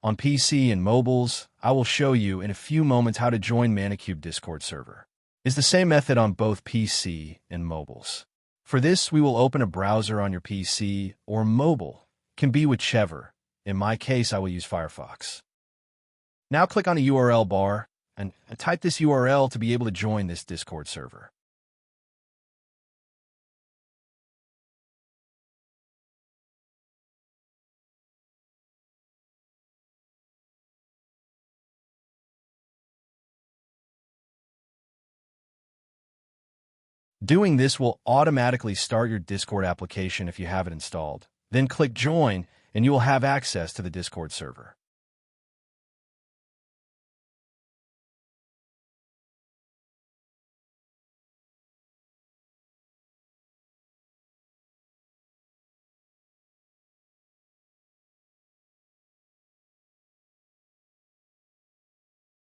On PC and mobiles, I will show you in a few moments how to join ManaCube Discord server. It's the same method on both PC and mobiles. For this, we will open a browser on your PC or mobile. Can be whichever. In my case, I will use Firefox. Now click on the URL bar and type this URL to be able to join this Discord server. Doing this will automatically start your Discord application if you have it installed. Then click Join, and you will have access to the Discord server.